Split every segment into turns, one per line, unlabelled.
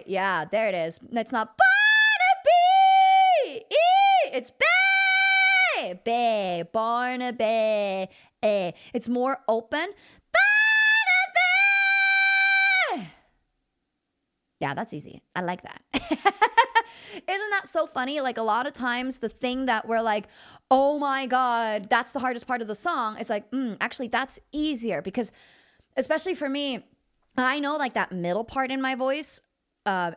Yeah, there it is. It's not Barnaby. It's Bay. Bay. Barnaby. It's more open. Barnaby. Yeah, that's easy. I like that. Isn't that so funny? Like a lot of times the thing that we're like, oh my God, that's the hardest part of the song. It's like, actually that's easier because especially for me, I know like that middle part in my voice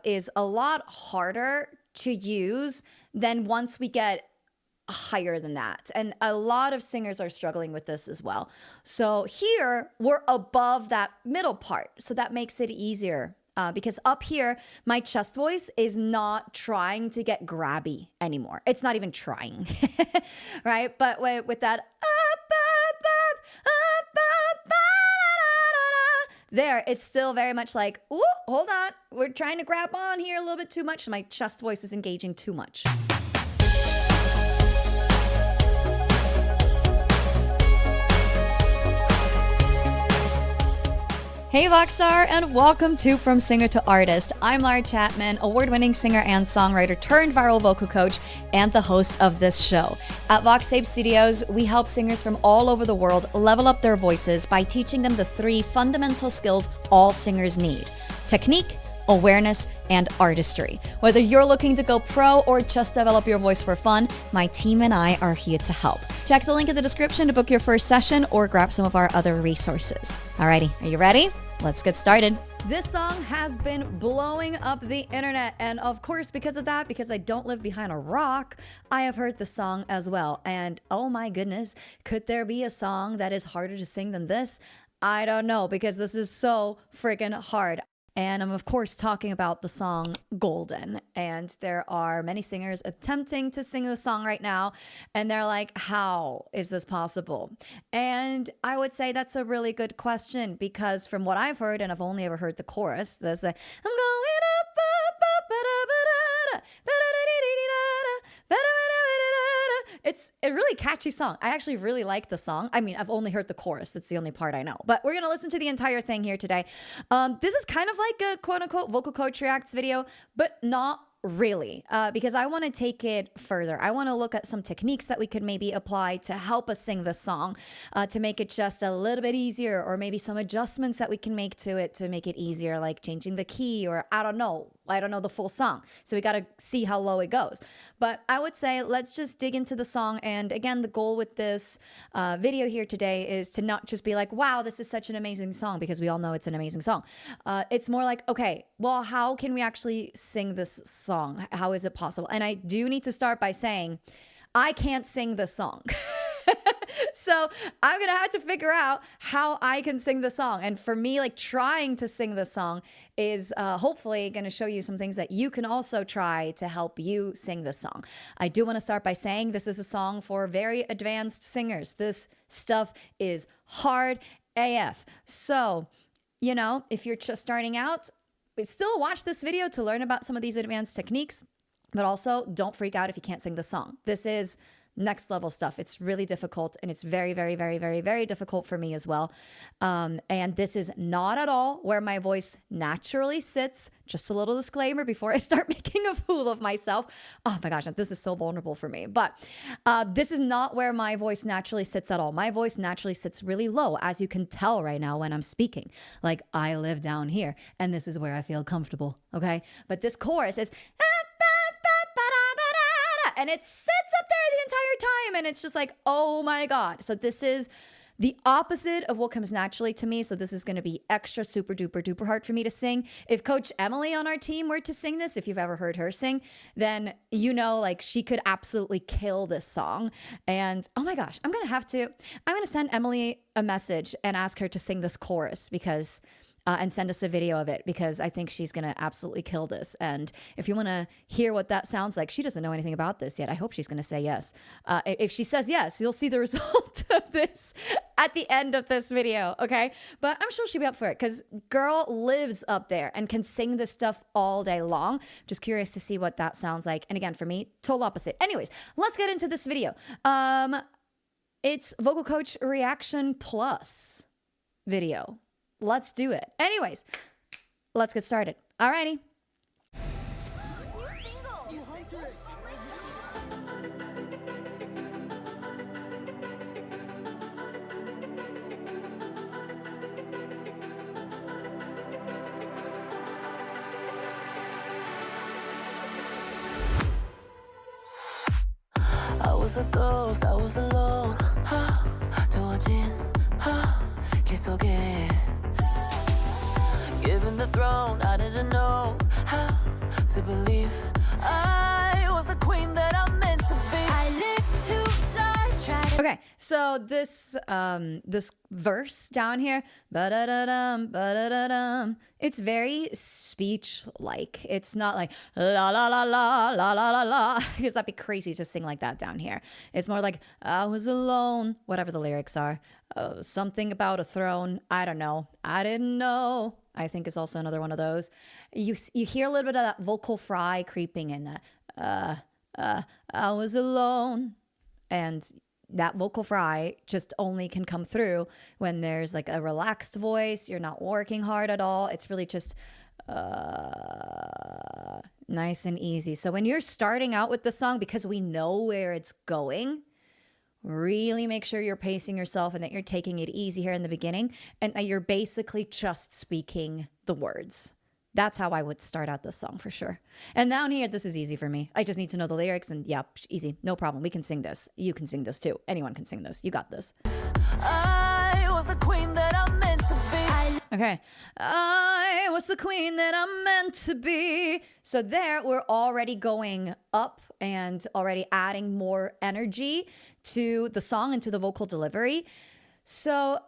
is a lot harder to use than once we get higher than that. And a lot of singers are struggling with this as well. So here we're above that middle part. So that makes it easier. Because up here, my chest voice is not trying to get grabby anymore. It's not even trying, right? But with that there, it's still very much like, ooh, hold on. We're trying to grab on here a little bit too much. My chest voice is engaging too much. Hey Voxstar, and welcome to From Singer to Artist. I'm Lara Chapman, award-winning singer and songwriter turned viral vocal coach and the host of this show. At VoxTape Studios, we help singers from all over the world level up their voices by teaching them the 3 fundamental skills all singers need: technique, awareness, and artistry. Whether you're looking to go pro or just develop your voice for fun, my team and I are here to help. Check the link in the description to book your first session or grab some of our other resources. Alrighty, are you ready? Let's get started. This song has been blowing up the internet, and of course because of that, because I don't live behind a rock, I have heard the song as well. And oh my goodness, could there be a song that is harder to sing than this? I don't know, because this is so freaking hard. And I'm, of course, talking about the song Golden. And there are many singers attempting to sing the song right now. And they're like, how is this possible? And I would say that's a really good question, because from what I've heard, and I've only ever heard the chorus, there's a, I'm going up, It's a really catchy song. I actually really like the song. I mean, I've only heard the chorus. That's the only part I know. But we're going to listen to the entire thing here today. This is kind of like a quote-unquote vocal coach reacts video, but not really, because I want to take it further. I want to look at some techniques that we could maybe apply to help us sing this song, to make it just a little bit easier, or maybe some adjustments that we can make to it to make it easier, like changing the key, or I don't know the full song. So we got to see how low it goes. But I would say let's just dig into the song. And again, the goal with this video here today is to not just be like, wow, this is such an amazing song, because we all know it's an amazing song. It's more like, okay, well, how can we actually sing this song? How is it possible? And I do need to start by saying I can't sing the song. So I'm going to have to figure out how I can sing the song. And for me, like trying to sing the song is hopefully going to show you some things that you can also try to help you sing the song. I do want to start by saying this is a song for very advanced singers. This stuff is hard AF. So, you know, if you're just starting out, still watch this video to learn about some of these advanced techniques, but also don't freak out if you can't sing the song. This is next level stuff. It's really difficult, and it's very, very, very, very, very difficult for me as well. And this is not at all where my voice naturally sits. Just a little disclaimer before I start making a fool of myself. Oh my gosh, this is so vulnerable for me. But this is not where my voice naturally sits at all. My voice naturally sits really low, as you can tell right now when I'm speaking. Like, I live down here, and this is where I feel comfortable, okay? But this chorus is, and it sits up there the entire time, and it's just like, oh my God. So this is the opposite of what comes naturally to me. So this is going to be extra super duper duper hard for me to sing. If Coach Emily on our team were to sing this, if you've ever heard her sing, then you know, like, she could absolutely kill this song. And oh my gosh, I'm going to send Emily a message and ask her to sing this chorus, because and send us a video of it, because I think she's going to absolutely kill this. And if you want to hear what that sounds like, she doesn't know anything about this yet. I hope she's going to say yes. If she says yes, you'll see the result of this at the end of this video, okay? But I'm sure she'll be up for it, because girl lives up there and can sing this stuff all day long. Just curious to see what that sounds like. And again, for me, total opposite. Anyways, let's get into this video. It's Vocal Coach Reaction Plus video. Let's do it. Anyways, let's get started. Alrighty,
was a ghost, I was alone. 두어진 길 속에 given the throne, I didn't know how to believe I was the queen that I'm meant to be. I lived two lives, tried to...
Okay, so this this verse down here, ba-da-da-dum, ba-da-da-dum, it's very speech-like. It's not like la la la la la la la la, because that'd be crazy to sing like that down here. It's more like I was alone, whatever the lyrics are. Something about a throne. I don't know. I didn't know. I think is also another one of those. You hear a little bit of that vocal fry creeping in that. I was alone, and that vocal fry just only can come through when there's like a relaxed voice. You're not working hard at all. It's really just nice and easy. So when you're starting out with the song, because we know where it's going, really make sure you're pacing yourself and that you're taking it easy here in the beginning and that you're basically just speaking the words. That's how I would start out this song for sure. And down here, this is easy for me. I just need to know the lyrics and yeah, easy. No problem. We can sing this. You can sing this too. Anyone can sing this. You got this.
I was the queen that I'm meant to be.
Okay. I was the queen that I'm meant to be. So there, we're already going up and already adding more energy to the song and to the vocal delivery. So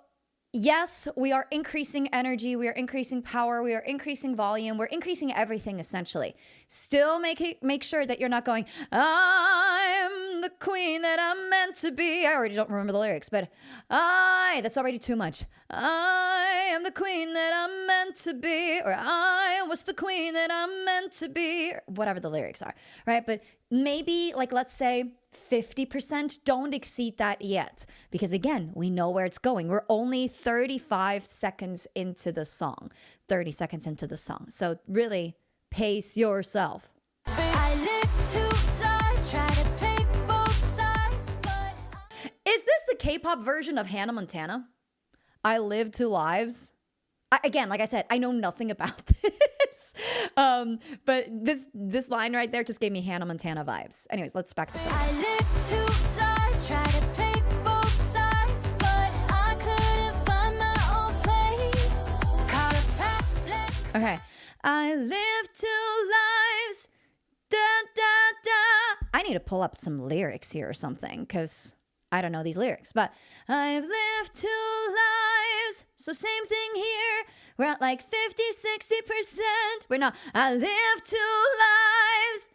yes, we are increasing energy, we are increasing power, we are increasing volume, we're increasing everything essentially. Still make sure that you're not going, I'm the queen that I'm meant to be. I already don't remember the lyrics, but that's already too much. I am the queen that I'm meant to be, or I was the queen that I'm meant to be, or whatever the lyrics are, right? But maybe, like, let's say 50%, don't exceed that yet. Because again, we know where it's going. We're only 35 seconds into the song, 30 seconds into the song. So really pace yourself.
I live two lives, try to pick both sides, but
Is this the K-pop version of Hannah Montana? I live two lives. Again, like I said, I know nothing about this. But this line right there just gave me Hannah Montana vibes. Anyways, let's back this up.
I live two lives, try to pick both sides, but I couldn't find my own place. Caught a problem.
Okay. I live two lives. Da, da, da. I need to pull up some lyrics here or something because I don't know these lyrics. But I've lived two lives. So same thing here. We're at like 50-60%. We're not. I live two lives.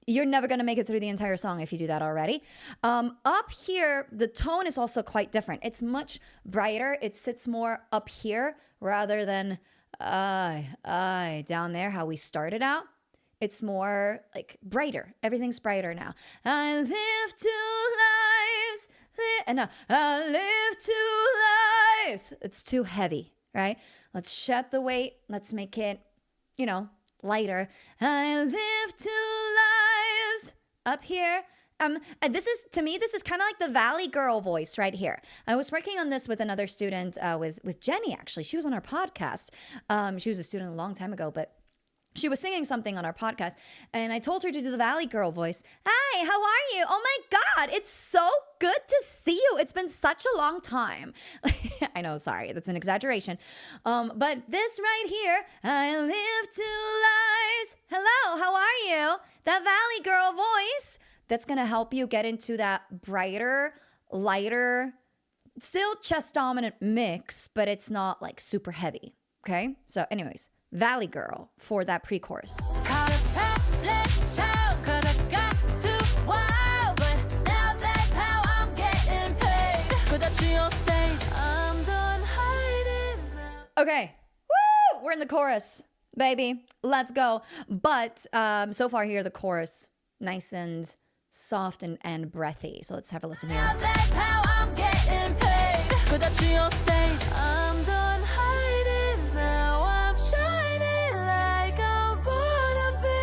You're never going to make it through the entire song if you do that already. Up here, the tone is also quite different. It's much brighter. It sits more up here rather than down there, how we started out. It's more like brighter. Everything's brighter now. I live two lives. I live two lives. It's too heavy, right? Let's shed the weight. Let's make it, lighter. I live two lives up here. And this is kind of like the Valley Girl voice right here. I was working on this with another student, with Jenny, actually. She was on our podcast. She was a student a long time ago, but she was singing something on our podcast, and I told her to do the Valley Girl voice. Hi, how are you? Oh my God, it's so good to see you. It's been such a long time. I know, sorry, that's an exaggeration. But this right here, I live two lives. Hello, how are you? That Valley Girl voice, that's gonna help you get into that brighter, lighter, still chest dominant mix, but it's not like super heavy, okay? So anyways, Valley Girl for that pre-chorus.
Caught a problem, child, 'cause I got too wild, but now that's how I'm getting paid. Could that she on stage? I'm done hiding now.
Okay, woo! We're in the chorus, baby. Let's go. But so far here, the chorus, nice and soft and breathy. So let's have a listen here.
Now that's how I'm getting paid. Could that she on stage? I'm done hiding now. I'm shining like I'm born to be.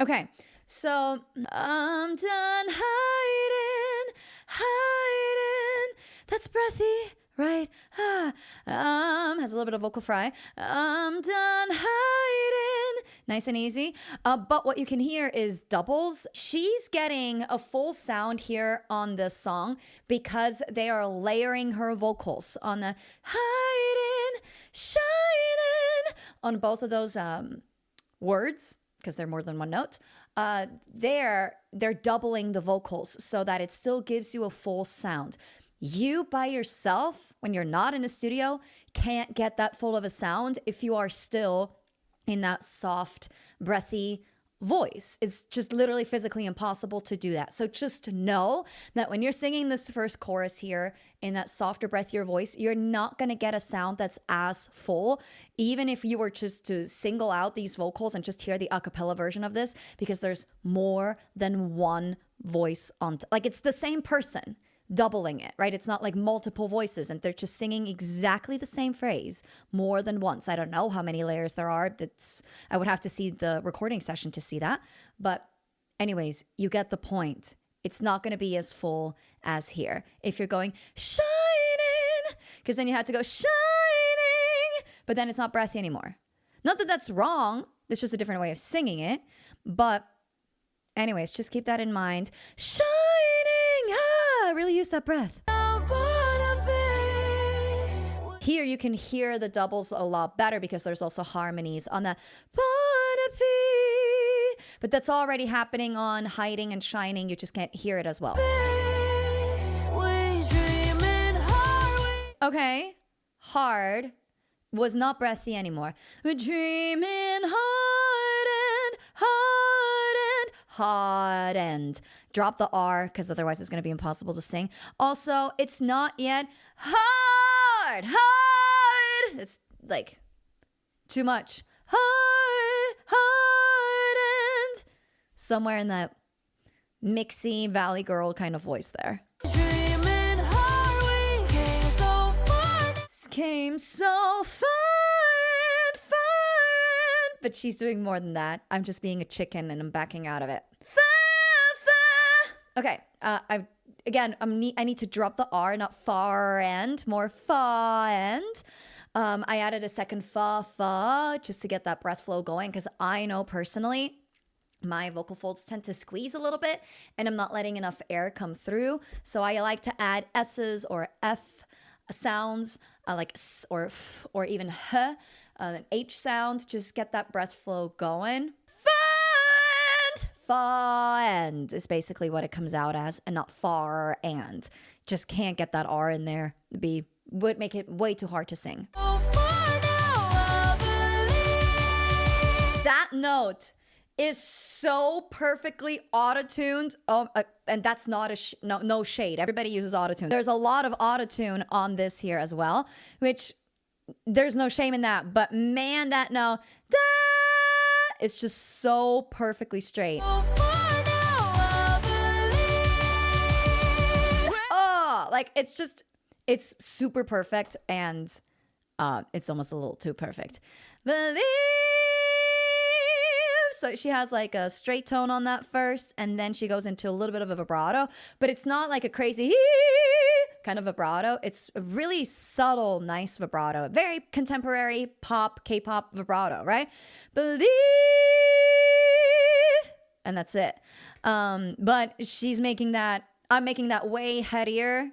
Okay, so I'm done hiding. That's breathy, right? Has a little bit of vocal fry. I'm done hiding. Nice and easy. But what you can hear is doubles. She's getting a full sound here on this song because they are layering her vocals on the hiding, shining, on both of those words, because they're more than one note. They're doubling the vocals so that it still gives you a full sound. You by yourself, when you're not in a studio, can't get that full of a sound if you are still in that soft, breathy voice. It's just literally physically impossible to do that. So just know that when you're singing this first chorus here in that softer, breathier voice, you're not going to get a sound that's as full, even if you were just to single out these vocals and just hear the a cappella version of this, because there's more than one voice on, like it's the same person doubling it, right? It's not like multiple voices and they're just singing exactly the same phrase more than once. I don't know how many layers there are. I would have to see the recording session to see that. But anyways, you get the point. It's not going to be as full as here. If you're going shining, because then you have to go shining, but then it's not breathy anymore. Not that that's wrong. It's just a different way of singing it. But anyways, just keep that in mind. Shining. Really use that breath. Here you can hear the doubles a lot better because there's also harmonies on the but that's already happening on hiding and shining. You just can't hear it as well. Okay, hard was not breathy anymore. We're dreaming hard and hard and hard and drop the R because otherwise it's going to be impossible to sing. Also, it's not yet hard. It's like too much. Hard and somewhere in that mixy Valley Girl kind of voice there. Came so far and but she's doing more than that. I'm just being a chicken and I'm backing out of it. Okay, I need to drop the R, not far end, more fa end. I added a second fa just to get that breath flow going because I know personally my vocal folds tend to squeeze a little bit and I'm not letting enough air come through. So I like to add S's or F sounds like S or F or even H, an H sound, just get that breath flow going. Fa and is basically what it comes out as, and not far and. Just can't get that R in there. Would make it way too hard to sing. That note is so perfectly auto-tuned. And that's not no shade. Everybody uses auto-tune. There's a lot of auto-tune on this here as well, which there's no shame in that. But man, that no, it's just so perfectly straight. Oh, like it's super perfect and it's almost a little too perfect. Believe. So she has like a straight tone on that first and then she goes into a little bit of a vibrato, but it's not like a crazy kind of vibrato. It's a really subtle, nice vibrato. Very contemporary pop, K-pop vibrato, right? Believe. And that's it. But she's making that, I'm making that way headier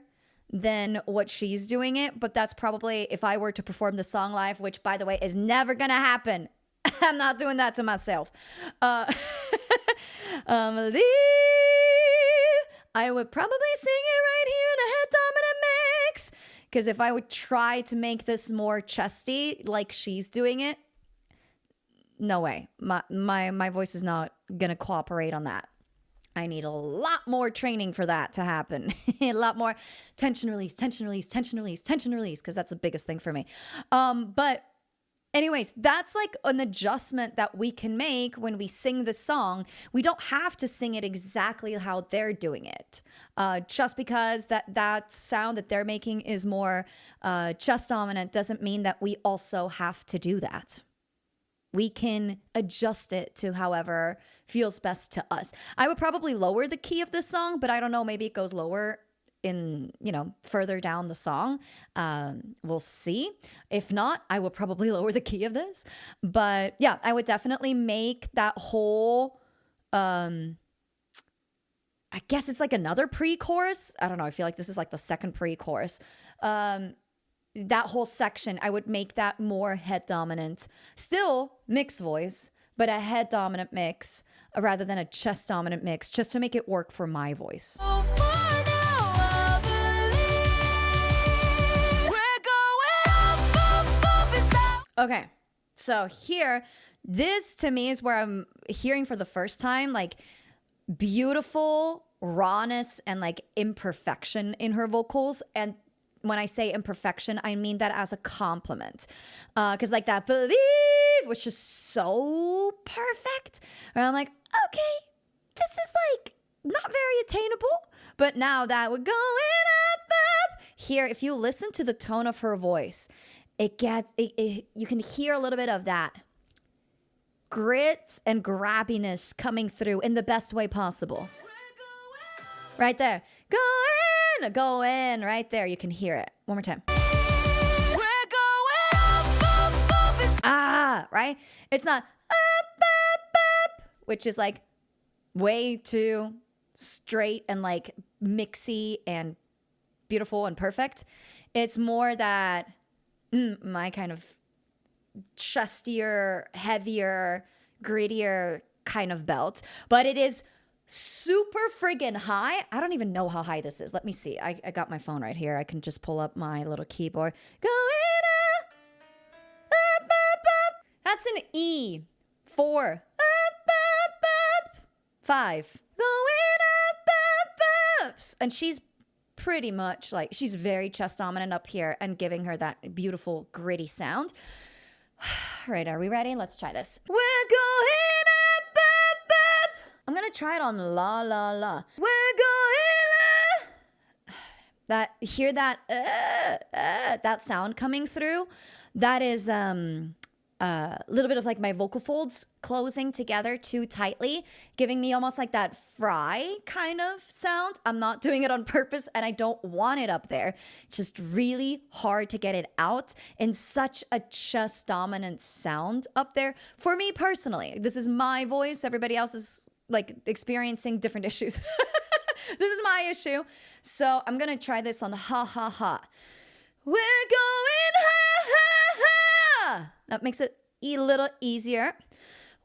than what she's doing it. But that's probably, if I were to perform the song live, which by the way is never gonna happen. I'm not doing that to myself. Believe. I would probably sing it right here in a head dominant mix. Because if I would try to make this more chesty like she's doing it, no way. My voice is not going to cooperate on that. I need a lot more training for that to happen. A lot more tension release, tension release, tension release, tension release, because that's the biggest thing for me. But anyways, that's like an adjustment that we can make when we sing the song. We don't have to sing it exactly how they're doing it. Just because that sound that they're making is more chest dominant doesn't mean that we also have to do that. We can adjust it to however feels best to us. I would probably lower the key of this song, but I don't know, maybe it goes lower in, further down the song. We'll see. If not, I will probably lower the key of this. But yeah, I would definitely make that whole, I guess it's like another pre-chorus. I don't know. I feel like this is like the second pre-chorus. That whole section, I would make that more head dominant. Still mixed voice, but a head dominant mix rather than a chest dominant mix, just to make it work for my voice.
So far now, I believe we're going up, inside.
Okay, so here, this to me is where I'm hearing for the first time, like, beautiful rawness and like imperfection in her vocals. And when I say imperfection, I mean that as a compliment. Because like that believe was just so perfect. And I'm like, okay, this is like not very attainable. But now that we're going up. Here, if you listen to the tone of her voice, you can hear a little bit of that grit and coming through in the best way possible. Right there. Go in, right there. You can hear it. One more time.
We're going up,
Right? It's not up, which is like way too straight and like mixy and beautiful and perfect. It's more that my kind of chustier, heavier, grittier kind of belt. But it is super friggin' high. I don't even know how high this is. Let me see. I got my phone right here. I can just pull up my little keyboard. Going up. That's an E. 4. Up. 5. Going up. And she's pretty much like, she's very chest dominant up here and giving her that beautiful gritty sound. All right, are we ready? Let's try this. We're going up. I'm gonna try it on la la la. We're going hear that that sound coming through. That is a little bit of like my vocal folds closing together too tightly, giving me almost like that fry kind of sound. I'm not doing it on purpose and I don't want it up there. It's just really hard to get it out in such a chest dominant sound up there. For me personally, this is my voice. Everybody else is like experiencing different issues. This is my issue. So I'm going to try this on ha ha ha. We're going ha ha ha. That makes it a little easier.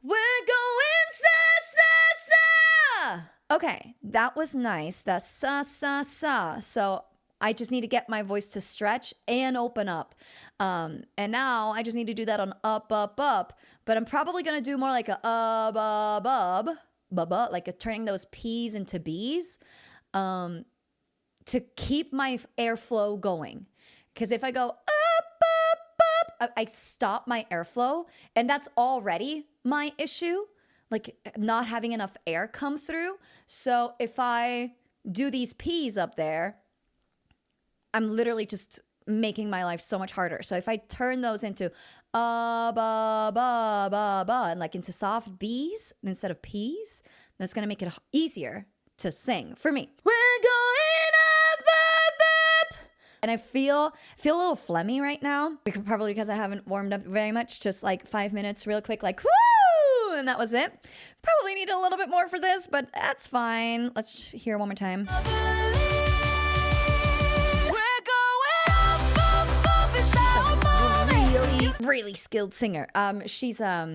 We're going sa sa sa. Okay, that was nice. That sa sa sa. So I just need to get my voice to stretch and open up. And now I just need to do that on up, up, up. But I'm probably going to do more like a like turning those P's into B's, to keep my airflow going. Because if I go up, I stop my airflow, and that's already my issue, like not having enough air come through. So if I do these P's up there, I'm literally just making my life so much harder. So if I turn those into and like into soft B's instead of P's, that's gonna make it easier to sing for me. We're going up. And I feel a little phlegmy right now, probably because I haven't warmed up very much. Just like 5 minutes real quick, like woo, and that was it. Probably need a little bit more for this, but that's fine. Let's hear it one more time. Really skilled singer. She's up.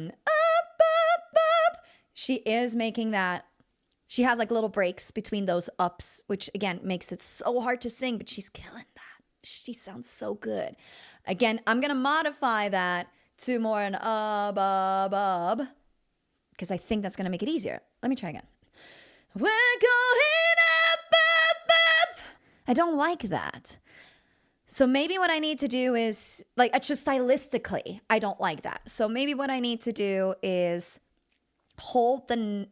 She is making that. She has like little breaks between those ups, which again makes it so hard to sing, but she's killing that. She sounds so good. Again, I'm gonna modify that to more an because I think that's gonna make it easier. Let me try again. We're going up. I don't like that. So maybe what I need to do is, like, it's just stylistically, I don't like that. So maybe what I need to do is hold the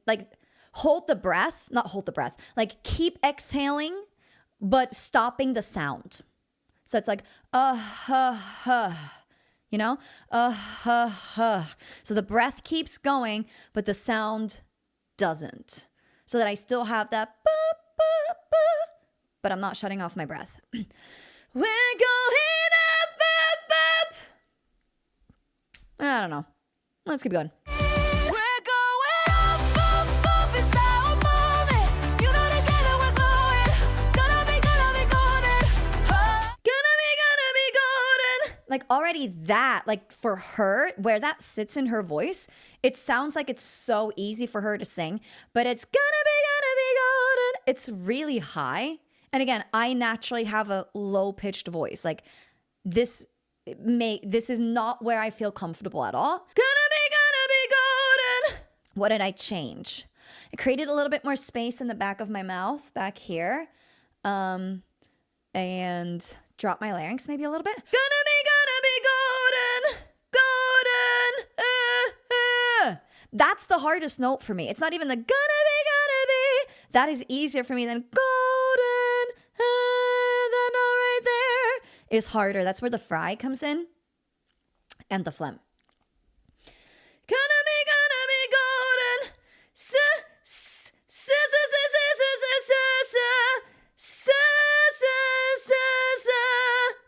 breath, not hold the breath, like keep exhaling, but stopping the sound. So it's like, you know? So the breath keeps going, but the sound doesn't. So that I still have that but I'm not shutting off my breath. We're going up, up, up. I don't know. Let's keep going.
We're going up, up, up, it's our moment. You know together we're glowing. Gonna be golden.
Gonna be golden. Like already that, like for her, where that sits in her voice, it sounds like it's so easy for her to sing, but it's gonna be golden. It's really high. And again, I naturally have a low-pitched voice. Like this is not where I feel comfortable at all. Gonna be golden. What did I change? I created a little bit more space in the back of my mouth, back here. And drop my larynx maybe a little bit. Gonna be golden. That's the hardest note for me. It's not even the gonna be. That is easier for me than golden. That note right there is harder. That's where the fry comes in and the phlegm. Gonna be golden.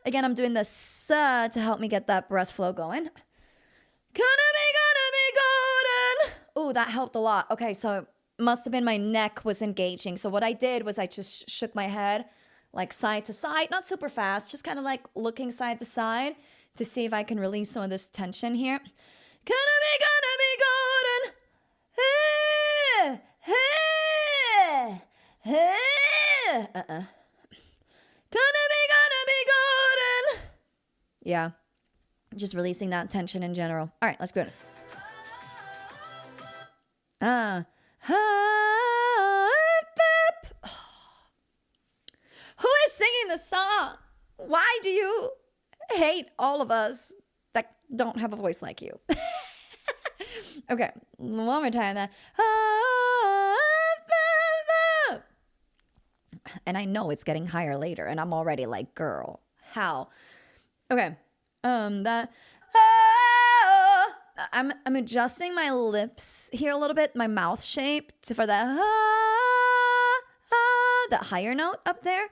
Again, I'm doing the sa to help me get that breath flow going. Gonna be golden. Oh, that helped a lot. Okay, so it must have been my neck was engaging. So what I did was I just shook my head like side to side, not super fast, just kind of like looking side to side to see if I can release some of this tension here. Gonna be golden. Gonna be golden. Yeah, just releasing that tension in general. All right, let's go. Who is singing the song? Why do you hate all of us that don't have a voice like you? Okay, one more time. And I know it's getting higher later, and I'm already like, girl, how? Okay, I'm adjusting my lips here a little bit, my mouth shape for that higher note up there.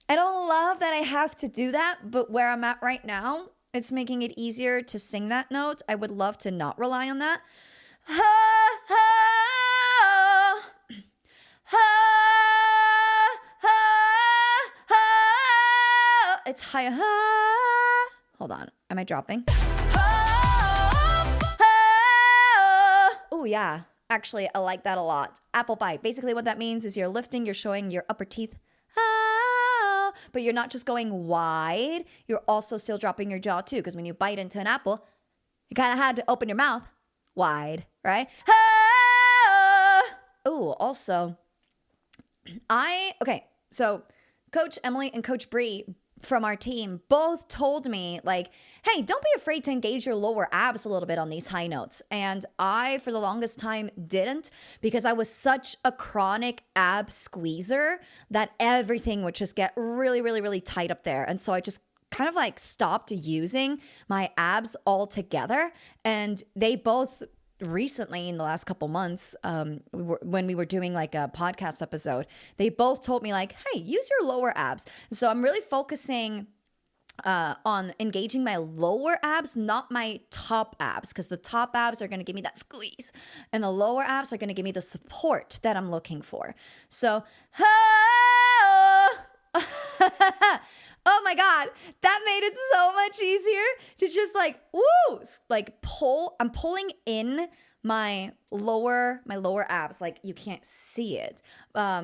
I don't love that I have to do that, but where I'm at right now, it's making it easier to sing that note. I would love to not rely on that. It's higher. Hold on. Am I dropping? Oh, yeah. Actually, I like that a lot. Apple bite. Basically, what that means is you're lifting, you're showing your upper teeth. But you're not just going wide. You're also still dropping your jaw, too. Because when you bite into an apple, you kind of had to open your mouth wide, right? Oh, also, so Coach Emily and Coach Bree from our team both told me, like, hey, don't be afraid to engage your lower abs a little bit on these high notes. And I, for the longest time, didn't, because I was such a chronic ab squeezer that everything would just get really, really, really tight up there. And so I just kind of like stopped using my abs altogether. And they both recently, in the last couple months, when we were doing like a podcast episode, they both told me like, hey, use your lower abs. So I'm really focusing on engaging my lower abs, not my top abs, because the top abs are going to give me that squeeze and the lower abs are going to give me the support that I'm looking for. So, oh my God, that made it so much easier to just like, woo, like pull. I'm pulling in my lower abs. Like you can't see it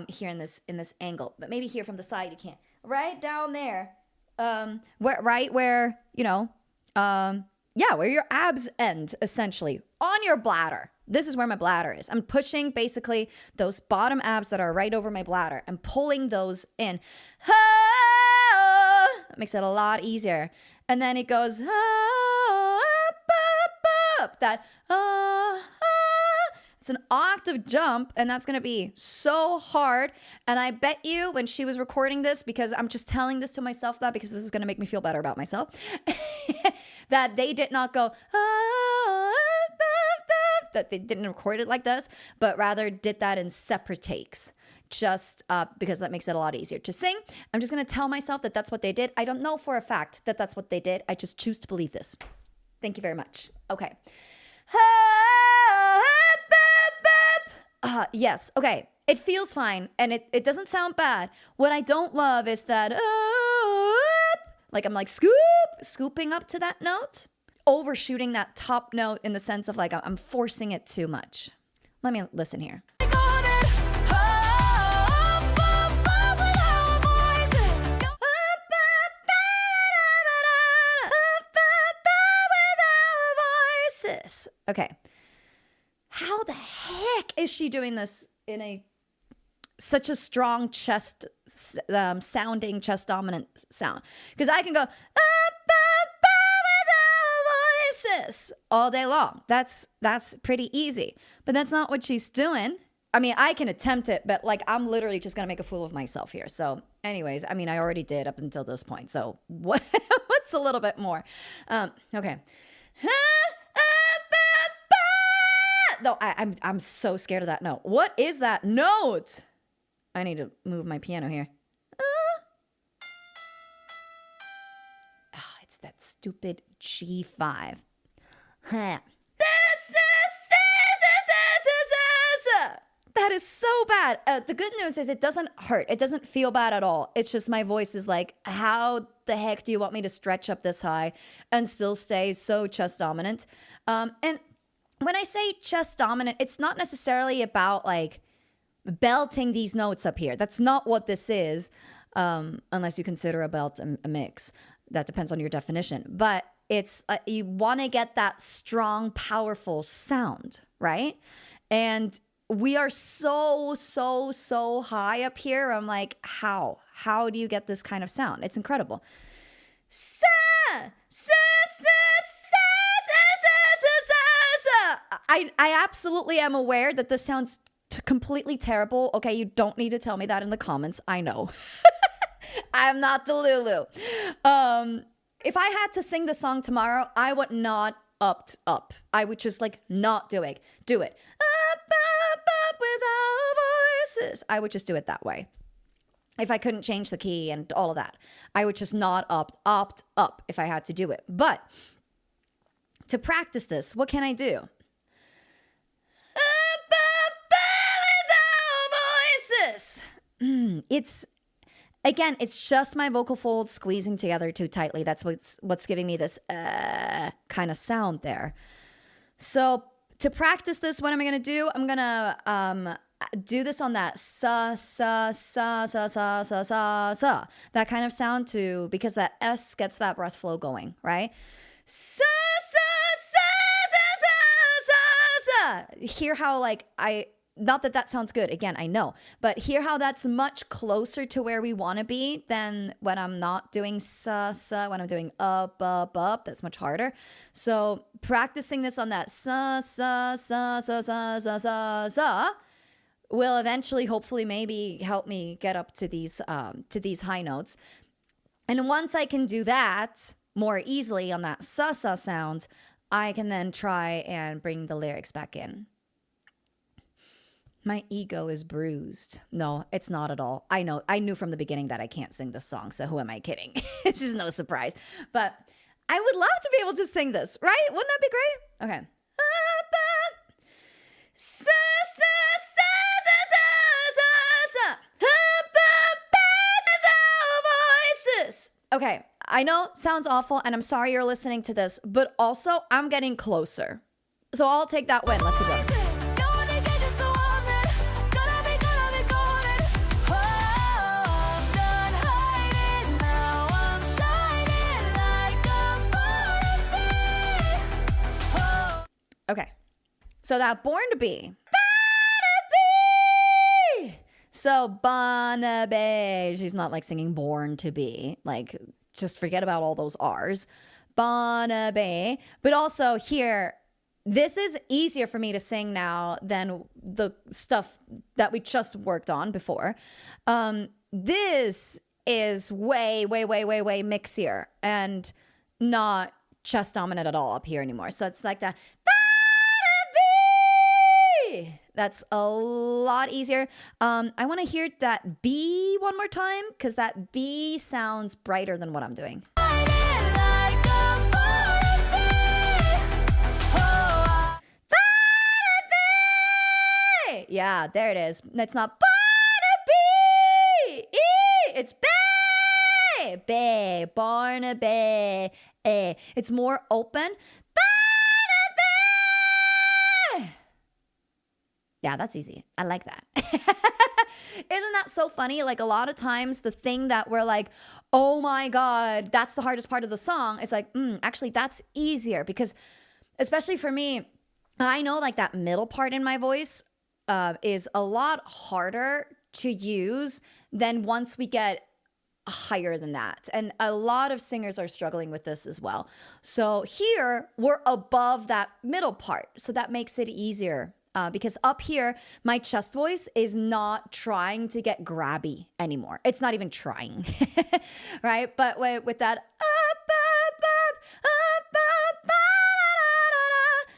here in this angle, but maybe here from the side you can't. Right down there, where you know, where your abs end, essentially on your bladder. This is where my bladder is. I'm pushing basically those bottom abs that are right over my bladder. I'm pulling those in. That makes it a lot easier. And then it goes up, up. That it's an octave jump, and that's gonna be so hard. And I bet you when she was recording this, because I'm just telling this to myself now because this is gonna make me feel better about myself, that they did not go that they didn't record it like this, but rather did that in separate takes. just because that makes it a lot easier to sing. I'm just going to tell myself that that's what they did. I don't know for a fact that that's what they did. I just choose to believe this. Thank you very much. Okay. Yes. Okay. It feels fine and it doesn't sound bad. What I don't love is that like I'm like scooping up to that note, overshooting that top note in the sense of like I'm forcing it too much. Let me listen here. Okay. How the heck is she doing this in such a strong chest sounding chest dominant sound? Because I can go voices all day long. That's pretty easy. But that's not what she's doing. I mean, I can attempt it, but like I'm literally just gonna make a fool of myself here. So, anyways, I mean, I already did up until this point. So what's a little bit more? Okay. No, I'm so scared of that note. What is that note? I need to move my piano here. It's that stupid G5. That is so bad. The good news is it doesn't hurt. It doesn't feel bad at all. It's just my voice is like, how the heck do you want me to stretch up this high and still stay so chest dominant? And when I say chest dominant, it's not necessarily about like belting these notes up here. That's not what this is, unless you consider a belt a mix. That depends on your definition. But it's you want to get that strong, powerful sound, right? And we are so high up here. I'm like, how? How do you get this kind of sound? It's incredible. I absolutely am aware that this sounds completely terrible. Okay, you don't need to tell me that in the comments. I know. I'm not Delulu. If I had to sing the song tomorrow, I would not up. I would just like not do it. Up with our voices. I would just do it that way. If I couldn't change the key and all of that, I would just not opt up if I had to do it. But to practice this, what can I do? It's just my vocal folds squeezing together too tightly. That's what's giving me this kind of sound there. So to practice this, what am I going to do? I'm going to do this on that sa. That kind of sound too, because that S gets that breath flow going, right? Sa. Hear how like not that sounds good. Again, I know. But hear how that's much closer to where we want to be than when I'm not doing sa, when I'm doing up. That's much harder. So practicing this on that sa will eventually, hopefully, maybe help me get up to these high notes. And once I can do that more easily on that sa sound, I can then try and bring the lyrics back in. My ego is bruised. No, it's not at all. I know. I knew from the beginning that I can't sing this song, so who am I kidding? It's just no surprise. But I would love to be able to sing this, right? Wouldn't that be great? Okay. Okay, I know sounds awful, and I'm sorry you're listening to this, but also I'm getting closer. So I'll take that win. Let's go. Okay, so that Born to Be. So Barnaby, she's not like singing Born to Be. Like, just forget about all those R's. Barnaby. But also here, this is easier for me to sing now than the stuff that we just worked on before. This is way mixier and not chest dominant at all up here anymore. So it's like that. That's a lot easier. I want to hear that B one more time because that B sounds brighter than what I'm doing. Yeah, there it is. That's not Barnaby. It's Bay. Bay. Barnaby. It's more open. Barnaby. Yeah, that's easy. I like that. Isn't that so funny? Like a lot of times the thing that we're like, oh my God, that's the hardest part of the song. It's like, actually that's easier because especially for me, I know like that middle part in my voice is a lot harder to use than once we get higher than that. And a lot of singers are struggling with this as well. So here we're above that middle part. So that makes it easier because up here, my chest voice is not trying to get grabby anymore. It's not even trying, right? But with that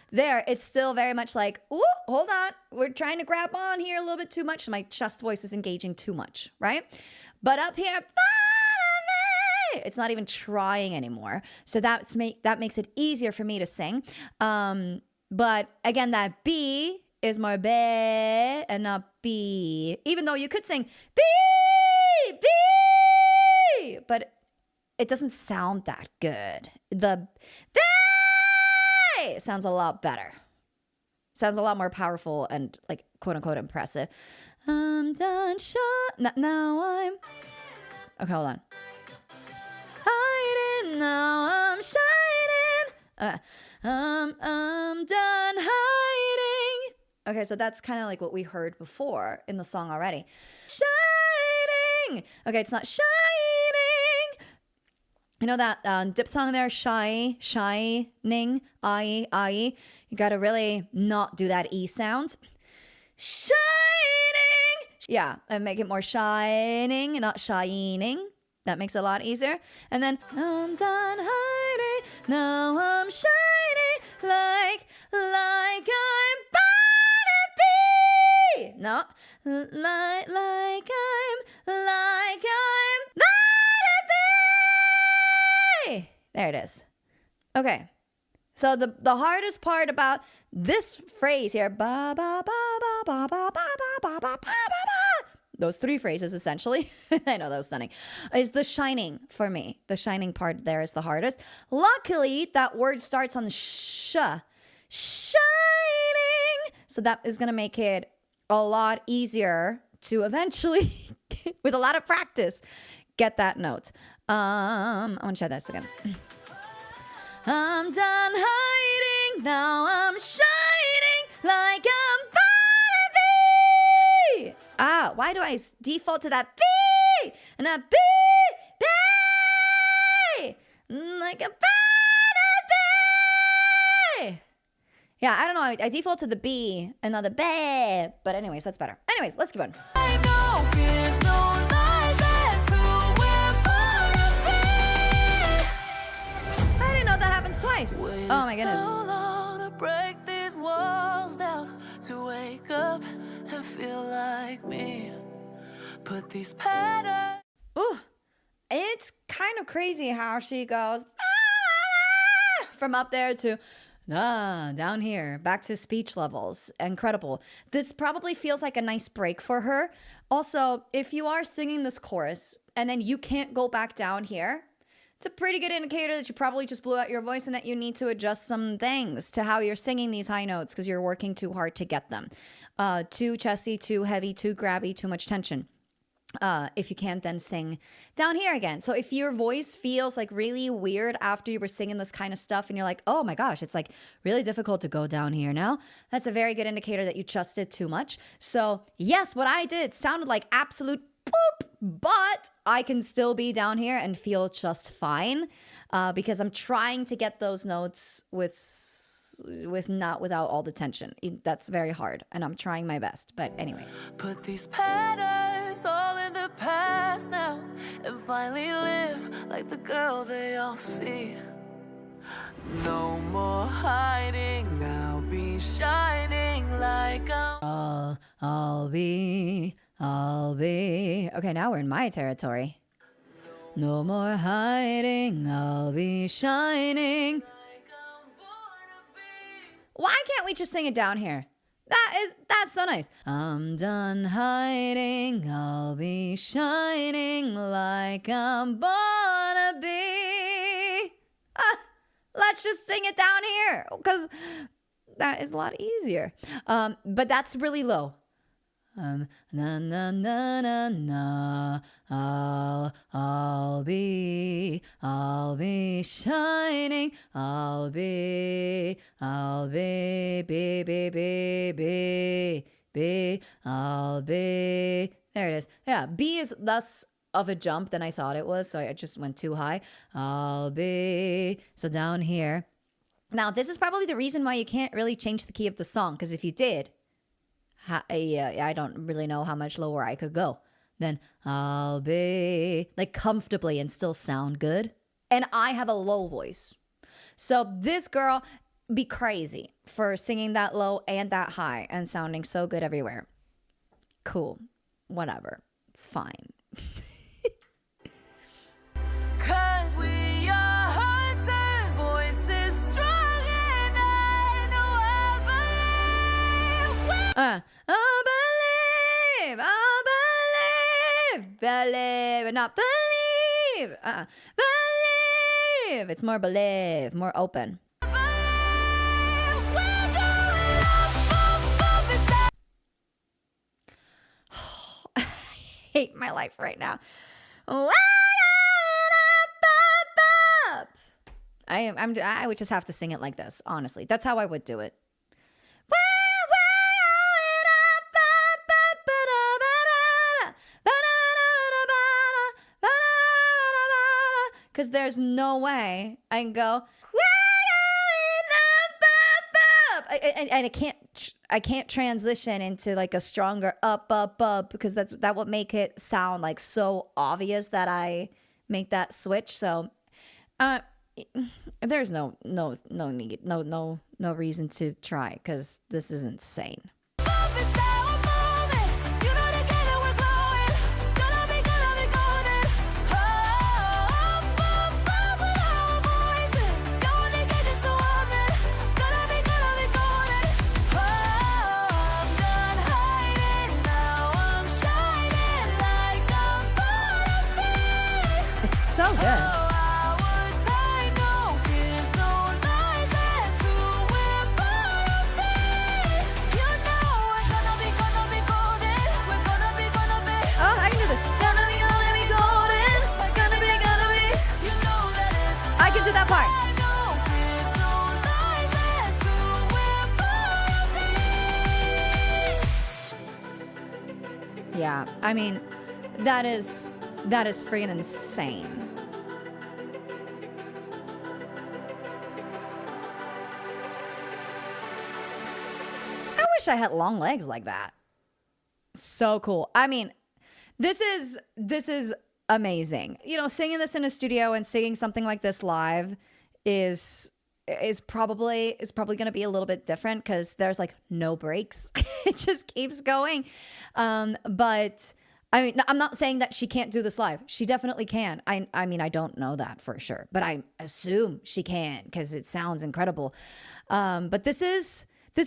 there, it's still very much like, ooh, hold on. We're trying to grab on here a little bit too much. My chest voice is engaging too much, right? But up here, it's not even trying anymore. So that makes it easier for me to sing. But again, that B is more be and not B. Even though you could sing B, B, but it doesn't sound that good. The B sounds a lot better. Sounds a lot more powerful and like quote unquote impressive. I'm done now I'm okay, hold on. Hiding now I'm shining. I'm done hiding. Okay, so that's kind of like what we heard before in the song already. Shining. Okay, it's not shining. You know that diphthong there, shining, I. You gotta really not do that E sound. Shining. Yeah, and make it more shining and not shining. That makes it a lot easier. And then I'm done hiding, now I'm shining like I'm Barnaby. No, like I'm Barnaby. There it is. Okay. So the hardest part about this phrase here, ba ba ba ba ba ba ba ba ba ba ba, those three phrases essentially, I know that was stunning, is the shining for me. The shining part there is the hardest. Luckily, that word starts on sh, shining. So that is going to make it a lot easier to eventually, with a lot of practice, get that note. I want to try this again. I'm done hiding, now I'm shining like I'm Barnaby. Why do I default to that B and a B, like a Barnaby? Yeah, I don't know. I default to the B and not the B. But anyways, that's better. Anyways, let's keep on. I know fears, no lies, that's who we're Barnaby. I didn't know that happens twice. Oh my goodness. So long to break these walls down, to wake up and feel like me. Put these patterns. Ooh, it's kind of crazy how she goes from up there to down here, back to speech levels. Incredible. This probably feels like a nice break for her. Also, if you are singing this chorus and then you can't go back down here, it's a pretty good indicator that you probably just blew out your voice and that you need to adjust some things to how you're singing these high notes because you're working too hard to get them. Too chesty, too heavy, too grabby, too much tension. If you can't then sing down here again. So if your voice feels like really weird after you were singing this kind of stuff and you're like, oh my gosh, it's like really difficult to go down here now, that's a very good indicator that you trusted too much. So yes, what I did sounded like absolute boop, but I can still be down here and feel just fine because I'm trying to get those notes without all the tension. That's very hard and I'm trying my best. But anyways. Put these patterns all in the past now and finally live like the girl they all see. No more hiding, I'll be shining like I'm I'll be. Okay, now we're in my territory. No more hiding, I'll be shining. Why can't we just sing it down here? That's so nice. I'm done hiding, I'll be shining like I'm born to be. Let's just sing it down here, because that is a lot easier. But that's really low. Na na na na na. I'll be shining. I'll be, be. I'll be. There it is. Yeah, B is less of a jump than I thought it was, so I just went too high. I'll be. So down here. Now, this is probably the reason why you can't really change the key of the song, because if you did, I don't really know how much lower I could go. Then I'll be like comfortably and still sound good. And I have a low voice. So this girl be crazy for singing that low and that high and sounding so good everywhere. Cool. Whatever. It's fine.
'Cause we are hunters, voices strong, and I know I
believe, but not believe. Believe. It's more believe, more open. I hate my life right now. I would just have to sing it like this, honestly. That's how I would do it. Because there's no way I can go, and I can't transition into like a stronger up, because that would make it sound like so obvious that I make that switch. So, there's no need, no reason to try, because this is insane. So good. Yeah, I mean, that is freaking insane. I wish I had long legs like that. So cool. I mean, this is amazing. You know, singing this in a studio and singing something like this live is probably going to be a little bit different, because there's like no breaks. It just keeps going. But I mean, I'm not saying that she can't do this live. She definitely can. I mean, I don't know that for sure, but I assume she can, because it sounds incredible. But this is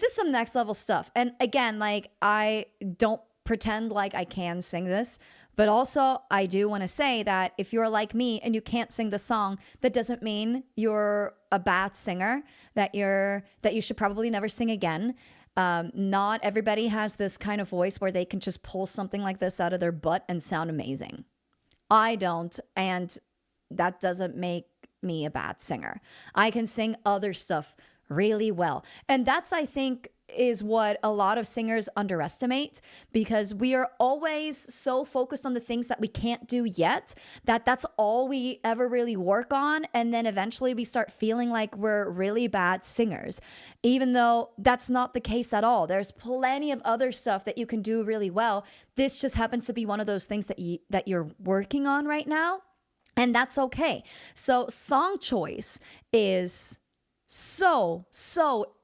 some next level stuff. And again, like, I don't pretend like I can sing this, but also I do want to say that if you're like me and you can't sing the song, that doesn't mean you're a bad singer, that you should probably never sing again. Not everybody has this kind of voice where they can just pull something like this out of their butt and sound amazing. I don't, and that doesn't make me a bad singer. I can sing other stuff really well. And that's, I think, is what a lot of singers underestimate, because we are always so focused on the things that we can't do yet, that's all we ever really work on. And then eventually we start feeling like we're really bad singers, even though that's not the case at all. There's plenty of other stuff that you can do really well. This just happens to be one of those things that you're working on right now, and that's okay. So song choice is so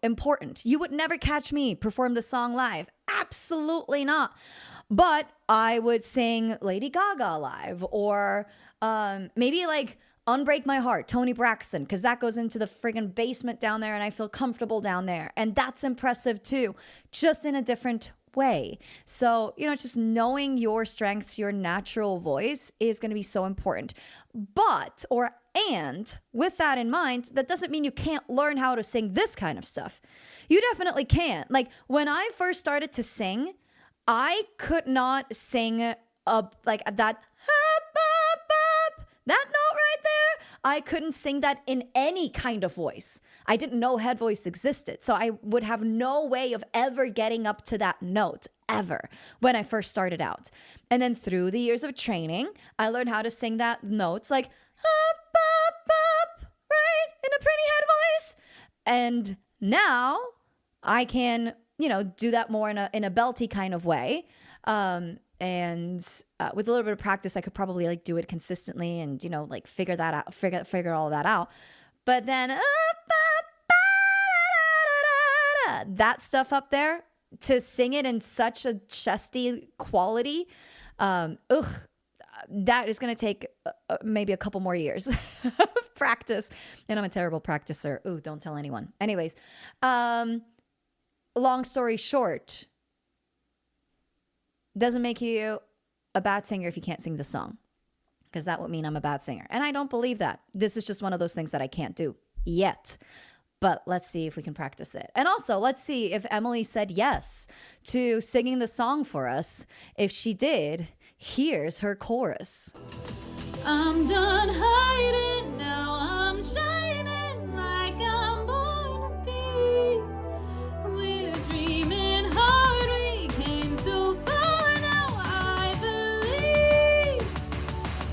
important. You would never catch me perform the song live. Absolutely not. But I would sing Lady Gaga live, or maybe like Unbreak My Heart, Tony Braxton, because that goes into the friggin' basement down there and I feel comfortable down there. And that's impressive too, just in a different way. So, just knowing your strengths, your natural voice is going to be so important. And with that in mind, that doesn't mean you can't learn how to sing this kind of stuff. You definitely can. Like when I first started to sing, I could not sing like that note right there. I couldn't sing that in any kind of voice. I didn't know head voice existed. So I would have no way of ever getting up to that note ever when I first started out. And then through the years of training, I learned how to sing that notes like right, in a pretty head voice. And now I can, do that more in a belty kind of way. And with a little bit of practice, I could probably like do it consistently and, like figure that out, figure all that out. But then that stuff up there, to sing it in such a chesty quality, that is going to take maybe a couple more years of practice. And I'm a terrible practicer. Ooh, don't tell anyone. Anyways, long story short, doesn't make you a bad singer if you can't sing the song, because that would mean I'm a bad singer. And I don't believe that. This is just one of those things that I can't do yet. But let's see if we can practice it. And also, let's see if Emily said yes to singing the song for us. If she did, here's her chorus.
I'm done hiding, now I'm shining like I'm born to be. We're dreaming hard, we came so far, now I believe.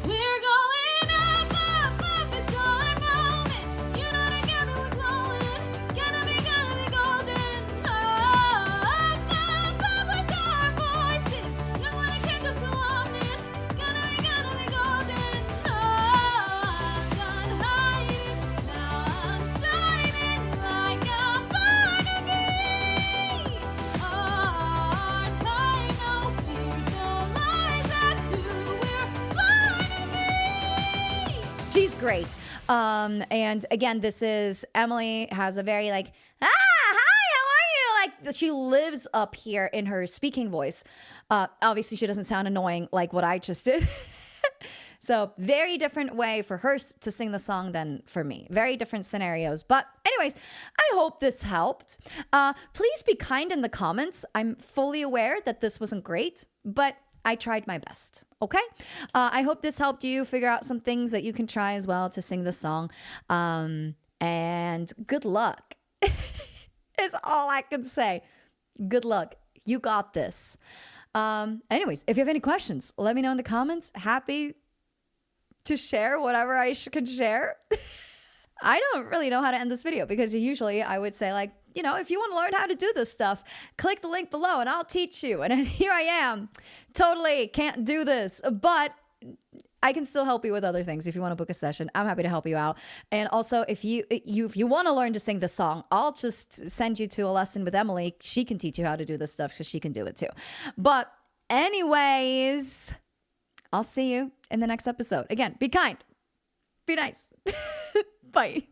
We're going up, it's our moment. Together we're glowing, gonna be golden. Up with our voices, young one that can't just so often. Gonna be golden. I'm done hiding, now I'm shining like I'm born to be. Our time, no fears, no lies, that's who we're born to be.
She's great. And again, Emily has a very like, hi, how are you? Like she lives up here in her speaking voice. Obviously she doesn't sound annoying like what I just did. So very different way for her to sing the song than for me. Very different scenarios. But anyways, I hope this helped. Please be kind in the comments. I'm fully aware that this wasn't great, but I tried my best. Okay. I hope this helped you figure out some things that you can try as well to sing the song. And good luck is all I can say. Good luck. You got this. Anyways, if you have any questions, let me know in the comments. Happy to share whatever I can share. I don't really know how to end this video because usually I would say like, if you want to learn how to do this stuff, click the link below and I'll teach you. And here I am. Totally can't do this, but I can still help you with other things. If you want to book a session, I'm happy to help you out. And also if you want to learn to sing the song, I'll just send you to a lesson with Emily. She can teach you how to do this stuff because she can do it too. But anyways, I'll see you in the next episode. Again, be kind, be nice. Bye.